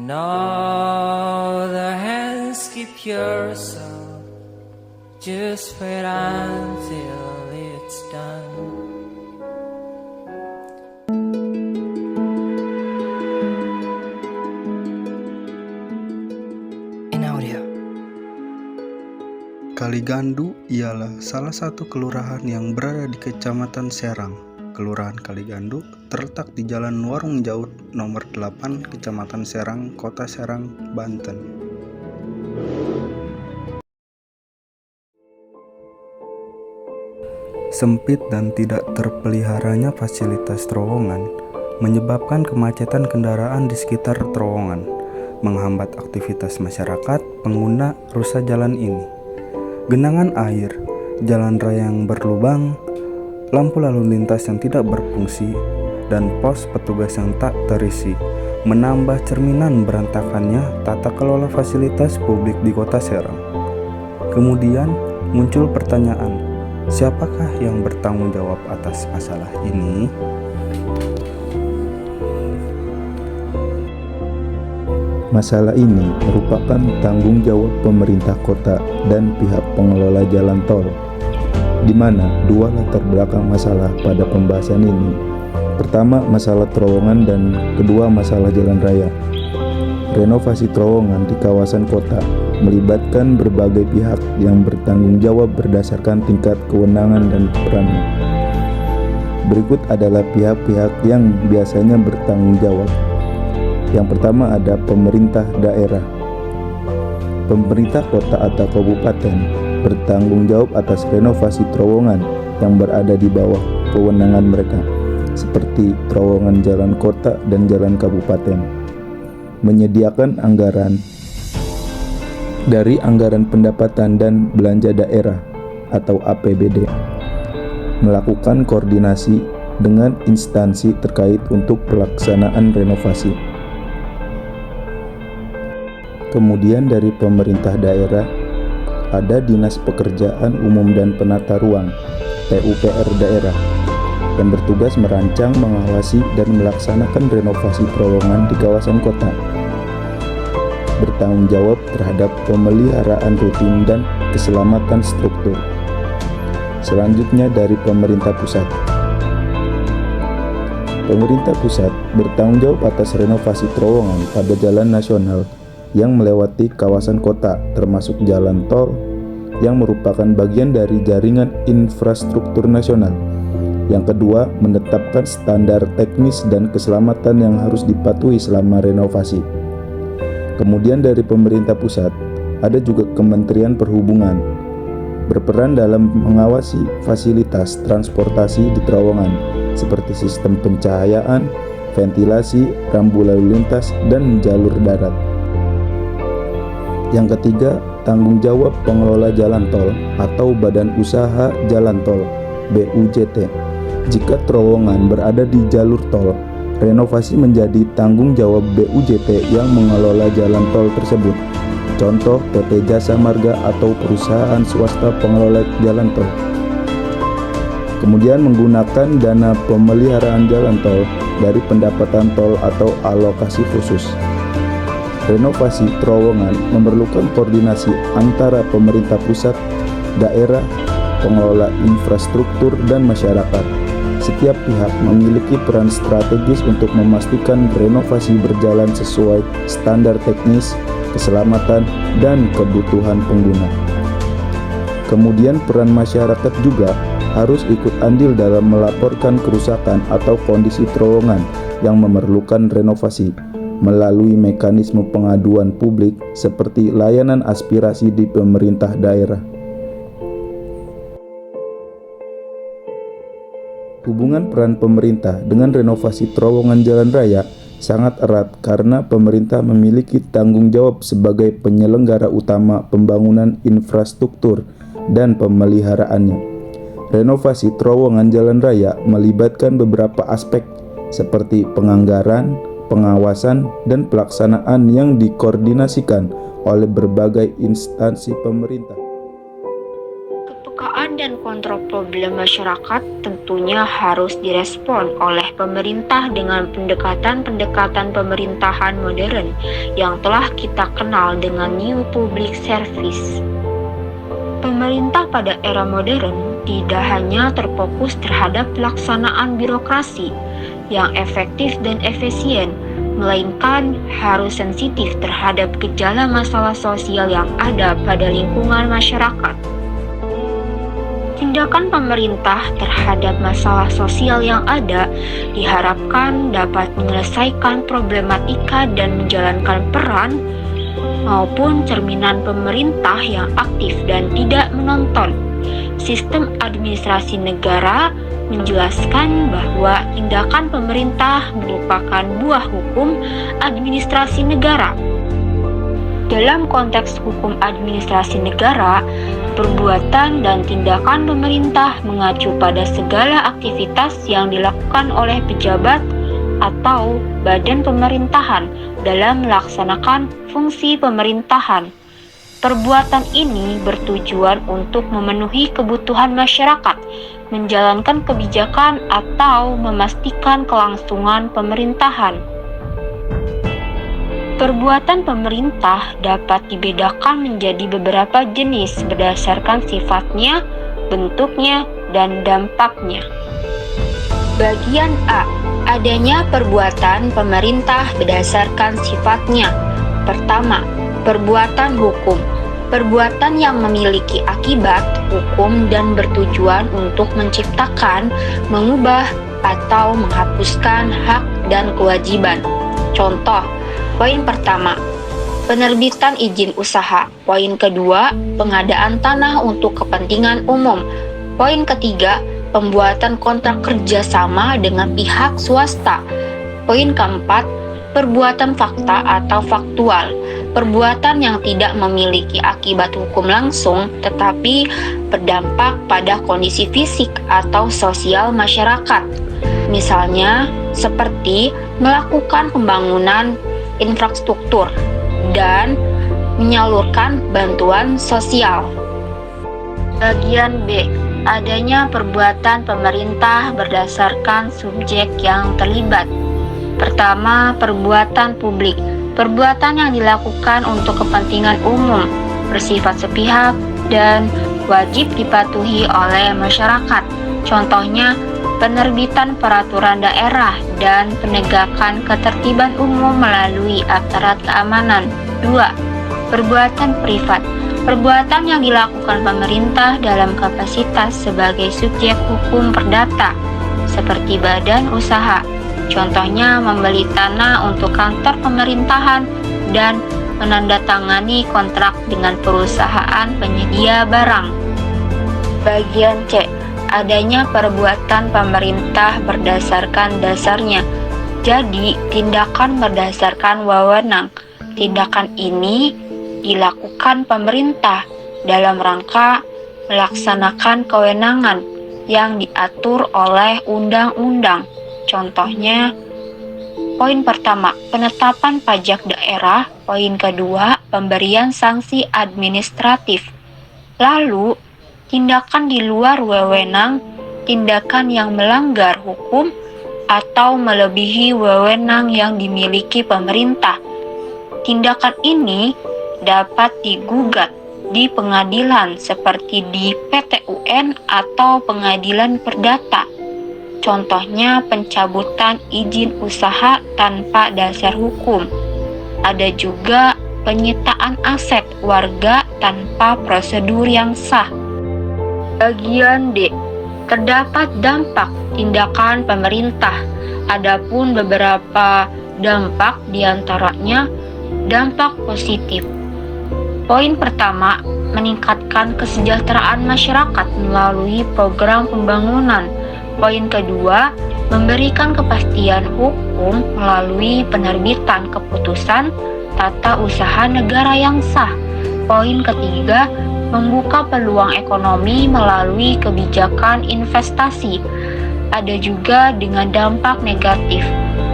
And all the hands keep yourself. Just wait until it's done. In audio. Kaligandu ialah salah satu kelurahan yang berada di Kecamatan Serang. Kelurahan Kaligandu terletak di Jalan Warung Jaut nomor 8, Kecamatan Serang, Kota Serang, Banten. Sempit dan tidak terpeliharanya fasilitas terowongan menyebabkan kemacetan kendaraan di sekitar terowongan, menghambat aktivitas masyarakat pengguna ruas jalan ini. Genangan air, jalan raya yang berlubang, lampu lalu lintas yang tidak berfungsi, dan pos petugas yang tak terisi menambah cerminan berantakannya tata kelola fasilitas publik di Kota Serang. Kemudian muncul pertanyaan, siapakah yang bertanggung jawab atas masalah ini? Masalah ini merupakan tanggung jawab pemerintah kota dan pihak pengelola jalan tol, di mana dua latar belakang masalah pada pembahasan ini. Pertama, masalah terowongan, dan kedua, masalah jalan raya. Renovasi terowongan di kawasan kota melibatkan berbagai pihak yang bertanggung jawab berdasarkan tingkat kewenangan dan perannya. Berikut adalah pihak-pihak yang biasanya bertanggung jawab. Yang pertama ada pemerintah daerah. Pemerintah kota atau kabupaten bertanggung jawab atas renovasi terowongan yang berada di bawah kewenangan mereka, seperti terowongan jalan kota dan jalan kabupaten. Menyediakan anggaran dari anggaran pendapatan dan belanja daerah atau APBD. Melakukan koordinasi dengan instansi terkait untuk pelaksanaan renovasi. Kemudian dari pemerintah daerah ada Dinas Pekerjaan Umum dan Penata Ruang (PUPR) daerah yang bertugas merancang, mengawasi, dan melaksanakan renovasi terowongan di kawasan kota. Bertanggung jawab terhadap pemeliharaan rutin dan keselamatan struktur. Selanjutnya dari pemerintah pusat. Pemerintah pusat bertanggung jawab atas renovasi terowongan pada jalan nasional yang melewati kawasan kota, termasuk jalan tol yang merupakan bagian dari jaringan infrastruktur nasional. Yang kedua, menetapkan standar teknis dan keselamatan yang harus dipatuhi selama renovasi. Kemudian dari pemerintah pusat, ada juga Kementerian Perhubungan, berperan dalam mengawasi fasilitas transportasi di terowongan, seperti sistem pencahayaan, ventilasi, rambu lalu lintas, dan jalur darat. Yang ketiga, tanggung jawab pengelola jalan tol atau Badan Usaha Jalan Tol (BUJT). Jika terowongan berada di jalur tol, renovasi menjadi tanggung jawab BUJT yang mengelola jalan tol tersebut. Contoh PT Jasa Marga atau perusahaan swasta pengelola jalan tol. Kemudian menggunakan dana pemeliharaan jalan tol dari pendapatan tol atau alokasi khusus. Renovasi terowongan memerlukan koordinasi antara pemerintah pusat, daerah, pengelola infrastruktur, dan masyarakat. Setiap pihak memiliki peran strategis untuk memastikan renovasi berjalan sesuai standar teknis, keselamatan, dan kebutuhan pengguna. Kemudian peran masyarakat juga harus ikut andil dalam melaporkan kerusakan atau kondisi terowongan yang memerlukan renovasi melalui mekanisme pengaduan publik seperti layanan aspirasi di pemerintah daerah. Hubungan peran pemerintah dengan renovasi terowongan jalan raya sangat erat karena pemerintah memiliki tanggung jawab sebagai penyelenggara utama pembangunan infrastruktur dan pemeliharaannya. Renovasi terowongan jalan raya melibatkan beberapa aspek seperti penganggaran, pengawasan, dan pelaksanaan yang dikoordinasikan oleh berbagai instansi pemerintah. Kepekaan dan kontrol problem masyarakat tentunya harus direspon oleh pemerintah dengan pendekatan-pendekatan pemerintahan modern yang telah kita kenal dengan New Public Service. Pemerintah pada era modern tidak hanya terfokus terhadap pelaksanaan birokrasi yang efektif dan efisien, melainkan harus sensitif terhadap gejala masalah sosial yang ada pada lingkungan masyarakat. Tindakan pemerintah terhadap masalah sosial yang ada diharapkan dapat menyelesaikan problematika dan menjalankan peran maupun cerminan pemerintah yang aktif dan tidak menonton. Sistem administrasi negara menjelaskan bahwa tindakan pemerintah merupakan buah hukum administrasi negara. Dalam konteks hukum administrasi negara, perbuatan dan tindakan pemerintah mengacu pada segala aktivitas yang dilakukan oleh pejabat atau badan pemerintahan dalam melaksanakan fungsi pemerintahan. Perbuatan ini bertujuan untuk memenuhi kebutuhan masyarakat, menjalankan kebijakan atau memastikan kelangsungan pemerintahan. Perbuatan pemerintah dapat dibedakan menjadi beberapa jenis berdasarkan sifatnya, bentuknya, dan dampaknya. Bagian A. Adanya perbuatan pemerintah berdasarkan sifatnya. Pertama, perbuatan hukum. Perbuatan yang memiliki akibat hukum dan bertujuan untuk menciptakan, mengubah, atau menghapuskan hak dan kewajiban. Contoh, poin pertama, penerbitan izin usaha. Poin kedua, pengadaan tanah untuk kepentingan umum. Poin ketiga, pembuatan kontrak kerjasama dengan pihak swasta. Poin keempat, perbuatan fakta atau faktual. Perbuatan yang tidak memiliki akibat hukum langsung tetapi berdampak pada kondisi fisik atau sosial masyarakat. Misalnya, seperti melakukan pembangunan infrastruktur dan menyalurkan bantuan sosial. Bagian B. Adanya perbuatan pemerintah berdasarkan subjek yang terlibat. Pertama, perbuatan publik. Perbuatan yang dilakukan untuk kepentingan umum, bersifat sepihak, dan wajib dipatuhi oleh masyarakat. Contohnya, penerbitan peraturan daerah dan penegakan ketertiban umum melalui aparat keamanan. 2. Perbuatan privat. Perbuatan yang dilakukan pemerintah dalam kapasitas sebagai subjek hukum perdata, seperti badan usaha. Contohnya membeli tanah untuk kantor pemerintahan dan menandatangani kontrak dengan perusahaan penyedia barang. Bagian C. Adanya perbuatan pemerintah berdasarkan dasarnya. Jadi, tindakan berdasarkan wewenang. Tindakan ini dilakukan pemerintah dalam rangka melaksanakan kewenangan yang diatur oleh undang-undang. Contohnya, poin pertama, penetapan pajak daerah. Poin kedua, pemberian sanksi administratif. Lalu, tindakan di luar wewenang, tindakan yang melanggar hukum atau melebihi wewenang yang dimiliki pemerintah. Tindakan ini dapat digugat di pengadilan seperti di PT UN atau pengadilan perdata. Contohnya pencabutan izin usaha tanpa dasar hukum. Ada juga penyitaan aset warga tanpa prosedur yang sah. Bagian D. Terdapat dampak tindakan pemerintah. Adapun beberapa dampak diantaranya dampak positif. Poin pertama, meningkatkan kesejahteraan masyarakat melalui program pembangunan. Poin kedua, memberikan kepastian hukum melalui penerbitan keputusan tata usaha negara yang sah. Poin ketiga, membuka peluang ekonomi melalui kebijakan investasi. Ada juga dengan dampak negatif.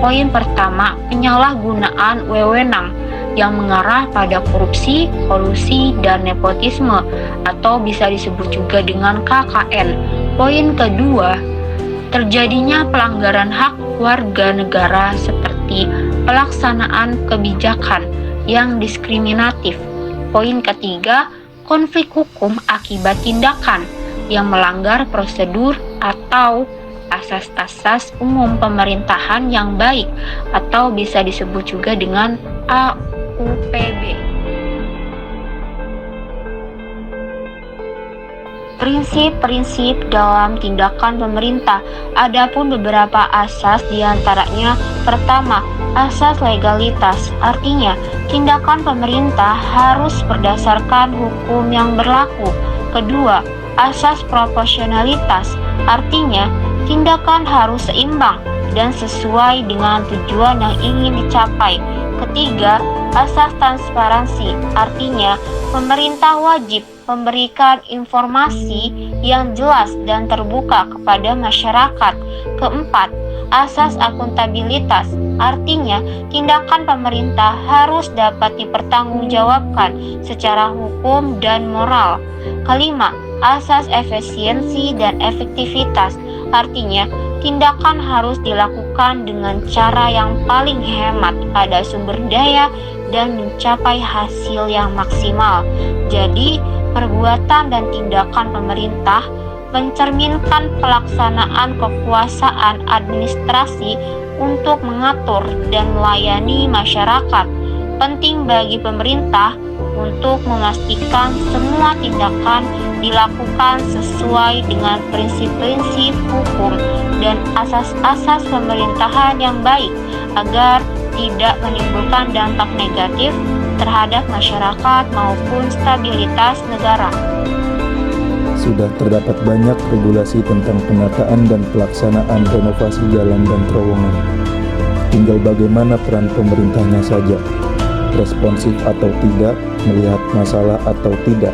Poin pertama, penyalahgunaan wewenang. yang mengarah pada korupsi, kolusi, dan nepotisme atau bisa disebut juga dengan KKN. Poin kedua, terjadinya pelanggaran hak warga negara seperti pelaksanaan kebijakan yang diskriminatif. Poin ketiga, konflik hukum akibat tindakan yang melanggar prosedur atau asas-asas umum pemerintahan yang baik atau bisa disebut juga dengan AUPB. Prinsip-prinsip dalam tindakan pemerintah. Adapun beberapa asas diantaranya, pertama, asas legalitas, artinya tindakan pemerintah harus berdasarkan hukum yang berlaku. Kedua, asas proporsionalitas, artinya tindakan harus seimbang dan sesuai dengan tujuan yang ingin dicapai. Ketiga, asas transparansi, artinya pemerintah wajib memberikan informasi yang jelas dan terbuka kepada masyarakat. Keempat, asas akuntabilitas, artinya tindakan pemerintah harus dapat dipertanggungjawabkan secara hukum dan moral. Kelima, asas efisiensi dan efektivitas, artinya tindakan harus dilakukan dengan cara yang paling hemat pada sumber daya dan mencapai hasil yang maksimal. Jadi, perbuatan dan tindakan pemerintah mencerminkan pelaksanaan kekuasaan administrasi untuk mengatur dan melayani masyarakat. Penting bagi pemerintah untuk memastikan semua tindakan dilakukan sesuai dengan prinsip-prinsip hukum dan asas-asas pemerintahan yang baik agar tidak menimbulkan dampak negatif terhadap masyarakat maupun stabilitas negara. Sudah terdapat banyak regulasi tentang penataan dan pelaksanaan renovasi jalan dan terowongan. Tinggal bagaimana peran pemerintahnya saja, responsif atau tidak, melihat masalah atau tidak.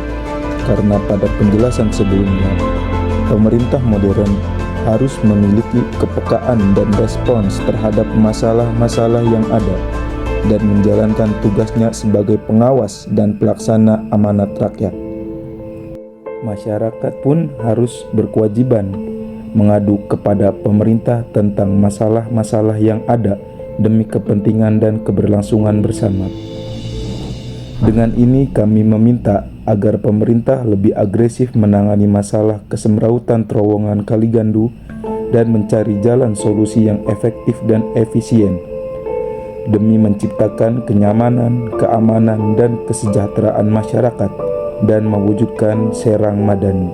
Karena pada penjelasan sebelumnya, pemerintah modern harus memiliki kepekaan dan respons terhadap masalah-masalah yang ada dan menjalankan tugasnya sebagai pengawas dan pelaksana amanat rakyat. Masyarakat pun harus berkewajiban mengadu kepada pemerintah tentang masalah-masalah yang ada demi kepentingan dan keberlangsungan bersama. Dengan ini kami meminta agar pemerintah lebih agresif menangani masalah kesemrautan terowongan Kaligandu dan mencari jalan solusi yang efektif dan efisien demi menciptakan kenyamanan, keamanan, dan kesejahteraan masyarakat dan mewujudkan Serang Madani.